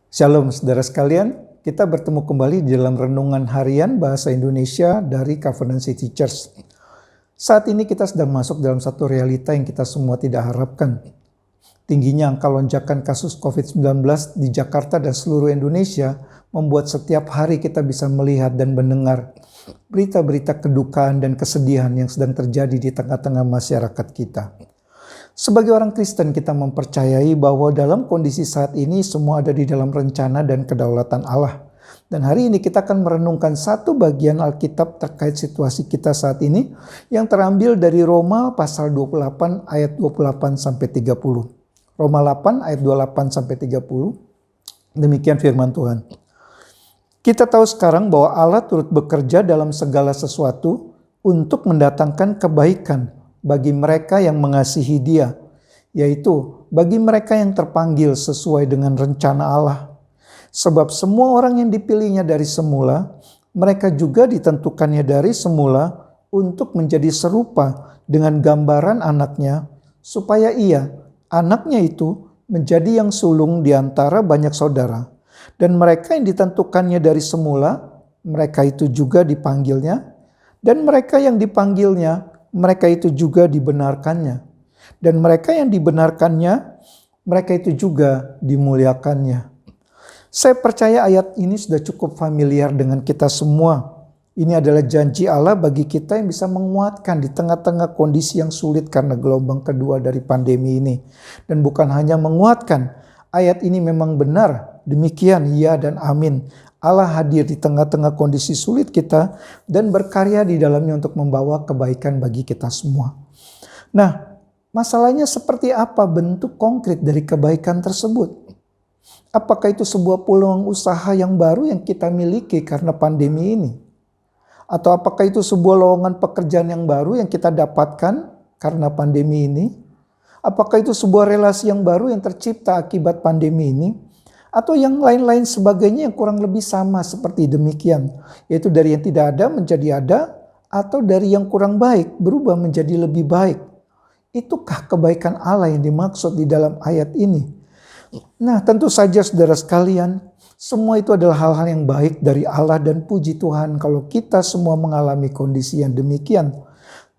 Shalom saudara sekalian, kita bertemu kembali di dalam renungan harian bahasa Indonesia dari Covenant City Church. Saat ini kita sedang masuk dalam satu realita yang kita semua tidak harapkan. Tingginya angka lonjakan kasus COVID-19 di Jakarta dan seluruh Indonesia membuat setiap hari kita bisa melihat dan mendengar berita-berita kedukaan dan kesedihan yang sedang terjadi di tengah-tengah masyarakat kita. Sebagai orang Kristen, kita mempercayai bahwa dalam kondisi saat ini semua ada di dalam rencana dan kedaulatan Allah. Dan hari ini kita akan merenungkan satu bagian Alkitab terkait situasi kita saat ini yang terambil dari Roma pasal 28 ayat 28 sampai 30. Roma 8 ayat 28 sampai 30. Demikian firman Tuhan. Kita tahu sekarang bahwa Allah turut bekerja dalam segala sesuatu untuk mendatangkan kebaikan bagi mereka yang mengasihi Dia, yaitu bagi mereka yang terpanggil sesuai dengan rencana Allah. Sebab semua orang yang dipilihnya dari semula, mereka juga ditentukannya dari semula untuk menjadi serupa dengan gambaran anaknya, supaya ia, anaknya itu, menjadi yang sulung di antara banyak saudara. Dan mereka yang ditentukannya dari semula, mereka itu juga dipanggilnya, dan mereka yang dipanggilnya, mereka itu juga dibenarkannya. Dan mereka yang dibenarkannya, mereka itu juga dimuliakannya. Saya percaya ayat ini sudah cukup familiar dengan kita semua. Ini adalah janji Allah bagi kita yang bisa menguatkan di tengah-tengah kondisi yang sulit karena gelombang kedua dari pandemi ini. Dan bukan hanya menguatkan, ayat ini memang benar. Demikian, ya dan amin. Allah hadir di tengah-tengah kondisi sulit kita dan berkarya di dalamnya untuk membawa kebaikan bagi kita semua. Nah, masalahnya seperti apa bentuk konkret dari kebaikan tersebut? Apakah itu sebuah peluang usaha yang baru yang kita miliki karena pandemi ini? Atau apakah itu sebuah lowongan pekerjaan yang baru yang kita dapatkan karena pandemi ini? Apakah itu sebuah relasi yang baru yang tercipta akibat pandemi ini? Atau yang lain-lain sebagainya yang kurang lebih sama seperti demikian. Yaitu dari yang tidak ada menjadi ada, atau dari yang kurang baik berubah menjadi lebih baik. Itukah kebaikan Allah yang dimaksud di dalam ayat ini? Nah, tentu saja saudara sekalian, semua itu adalah hal-hal yang baik dari Allah dan puji Tuhan kalau kita semua mengalami kondisi yang demikian.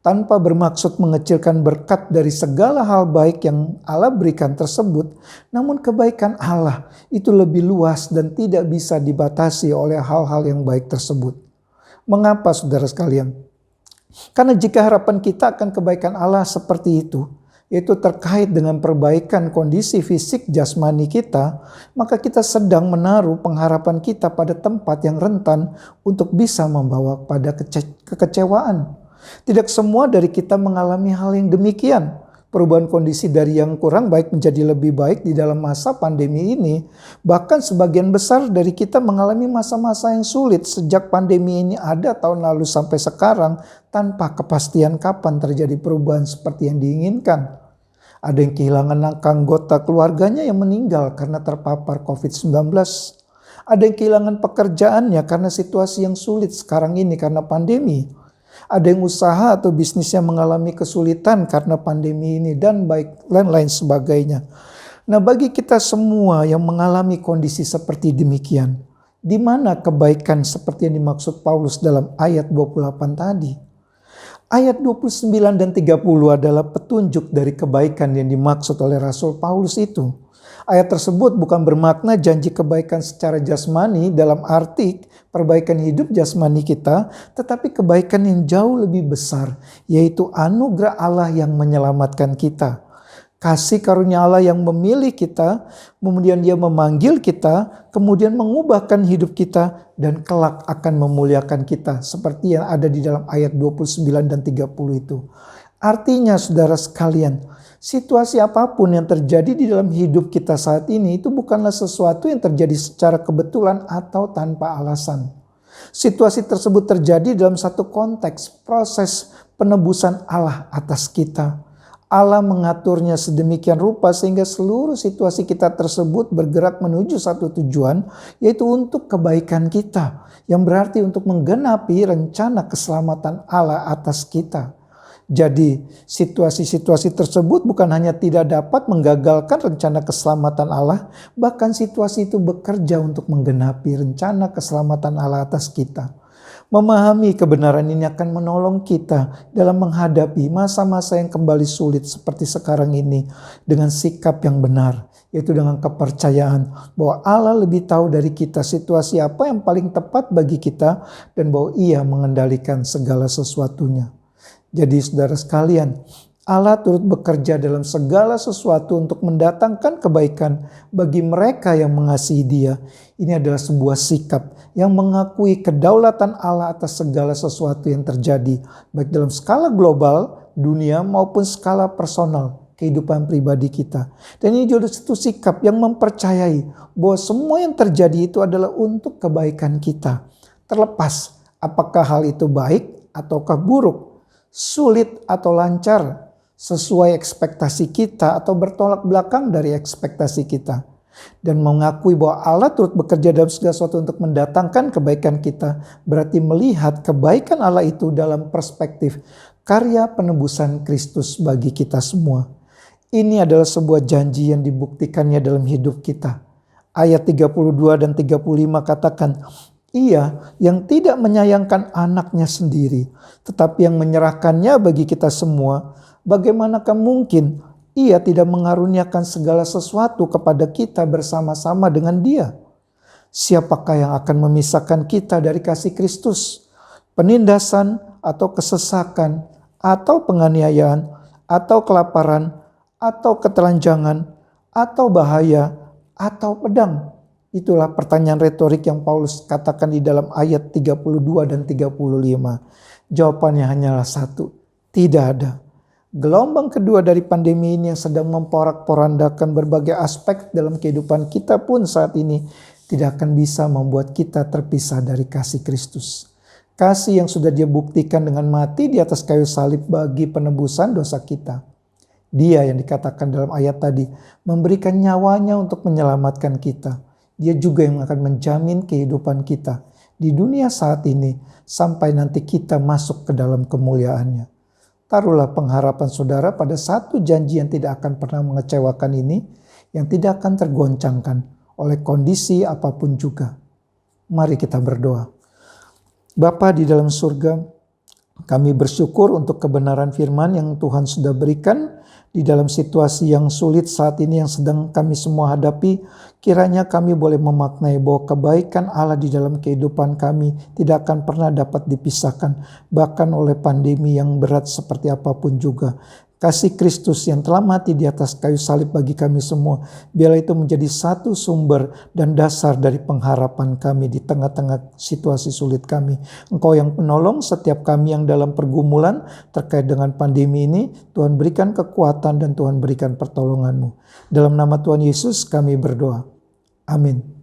Tanpa bermaksud mengecilkan berkat dari segala hal baik yang Allah berikan tersebut, namun kebaikan Allah itu lebih luas dan tidak bisa dibatasi oleh hal-hal yang baik tersebut. Mengapa saudara sekalian? Karena jika harapan kita akan kebaikan Allah seperti itu, yaitu terkait dengan perbaikan kondisi fisik jasmani kita, maka kita sedang menaruh pengharapan kita pada tempat yang rentan untuk bisa membawa pada kekecewaan. Tidak semua dari kita mengalami hal yang demikian. Perubahan kondisi dari yang kurang baik menjadi lebih baik di dalam masa pandemi ini. Bahkan sebagian besar dari kita mengalami masa-masa yang sulit sejak pandemi ini ada tahun lalu sampai sekarang tanpa kepastian kapan terjadi perubahan seperti yang diinginkan. Ada yang kehilangan anggota keluarganya yang meninggal karena terpapar COVID-19. Ada yang kehilangan pekerjaannya karena situasi yang sulit sekarang ini karena pandemi. Ada yang usaha atau bisnisnya mengalami kesulitan karena pandemi ini dan lain-lain sebagainya. Nah, bagi kita semua yang mengalami kondisi seperti demikian, di mana kebaikan seperti yang dimaksud Paulus dalam ayat 28 tadi? Ayat 29 dan 30 adalah petunjuk dari kebaikan yang dimaksud oleh Rasul Paulus itu. Ayat tersebut bukan bermakna janji kebaikan secara jasmani dalam arti perbaikan hidup jasmani kita, tetapi kebaikan yang jauh lebih besar, yaitu anugerah Allah yang menyelamatkan kita. Kasih karunia Allah yang memilih kita, kemudian Dia memanggil kita, kemudian mengubahkan hidup kita, dan kelak akan memuliakan kita, seperti yang ada di dalam ayat 29 dan 30 itu. Artinya saudara sekalian, situasi apapun yang terjadi di dalam hidup kita saat ini itu bukanlah sesuatu yang terjadi secara kebetulan atau tanpa alasan. Situasi tersebut terjadi dalam satu konteks proses penebusan Allah atas kita. Allah mengaturnya sedemikian rupa sehingga seluruh situasi kita tersebut bergerak menuju satu tujuan, yaitu untuk kebaikan kita, yang berarti untuk menggenapi rencana keselamatan Allah atas kita. Jadi situasi-situasi tersebut bukan hanya tidak dapat menggagalkan rencana keselamatan Allah, bahkan situasi itu bekerja untuk menggenapi rencana keselamatan Allah atas kita. Memahami kebenaran ini akan menolong kita dalam menghadapi masa-masa yang kembali sulit seperti sekarang ini dengan sikap yang benar, yaitu dengan kepercayaan bahwa Allah lebih tahu dari kita situasi apa yang paling tepat bagi kita dan bahwa Ia mengendalikan segala sesuatunya. Jadi saudara sekalian, Allah turut bekerja dalam segala sesuatu untuk mendatangkan kebaikan bagi mereka yang mengasihi Dia. Ini adalah sebuah sikap yang mengakui kedaulatan Allah atas segala sesuatu yang terjadi, baik dalam skala global, dunia maupun skala personal, kehidupan pribadi kita. Dan ini juga satu sikap yang mempercayai bahwa semua yang terjadi itu adalah untuk kebaikan kita. Terlepas apakah hal itu baik ataukah buruk, sulit atau lancar, sesuai ekspektasi kita atau bertolak belakang dari ekspektasi kita. Dan mengakui bahwa Allah turut bekerja dalam segala sesuatu untuk mendatangkan kebaikan kita, berarti melihat kebaikan Allah itu dalam perspektif karya penebusan Kristus bagi kita semua. Ini adalah sebuah janji yang dibuktikannya dalam hidup kita. Ayat 32 dan 35 katakan, Ia yang tidak menyayangkan anaknya sendiri, tetapi yang menyerahkannya bagi kita semua, bagaimanakah mungkin Ia tidak mengaruniakan segala sesuatu kepada kita bersama-sama dengan Dia? Siapakah yang akan memisahkan kita dari kasih Kristus? Penindasan atau kesesakan atau penganiayaan atau kelaparan atau ketelanjangan atau bahaya atau pedang? Itulah pertanyaan retorik yang Paulus katakan di dalam ayat 32 dan 35. Jawabannya hanyalah satu, tidak ada. Gelombang kedua dari pandemi ini yang sedang memporak-porandakan berbagai aspek dalam kehidupan kita pun saat ini tidak akan bisa membuat kita terpisah dari kasih Kristus. Kasih yang sudah Dia buktikan dengan mati di atas kayu salib bagi penebusan dosa kita. Dia yang dikatakan dalam ayat tadi memberikan nyawanya untuk menyelamatkan kita. Dia juga yang akan menjamin kehidupan kita di dunia saat ini sampai nanti kita masuk ke dalam kemuliaannya. Taruhlah pengharapan saudara pada satu janji yang tidak akan pernah mengecewakan ini, yang tidak akan tergoncangkan oleh kondisi apapun juga. Mari kita berdoa. Bapa di dalam surga, kami bersyukur untuk kebenaran firman yang Tuhan sudah berikan di dalam situasi yang sulit saat ini yang sedang kami semua hadapi. Kiranya kami boleh memaknai bahwa kebaikan Allah di dalam kehidupan kami tidak akan pernah dapat dipisahkan, bahkan oleh pandemi yang berat seperti apapun juga. Kasih Kristus yang telah mati di atas kayu salib bagi kami semua, biarlah itu menjadi satu sumber dan dasar dari pengharapan kami di tengah-tengah situasi sulit kami. Engkau yang penolong setiap kami yang dalam pergumulan terkait dengan pandemi ini. Tuhan berikan kekuatan dan Tuhan berikan pertolongan-Mu. Dalam nama Tuhan Yesus kami berdoa. Amin.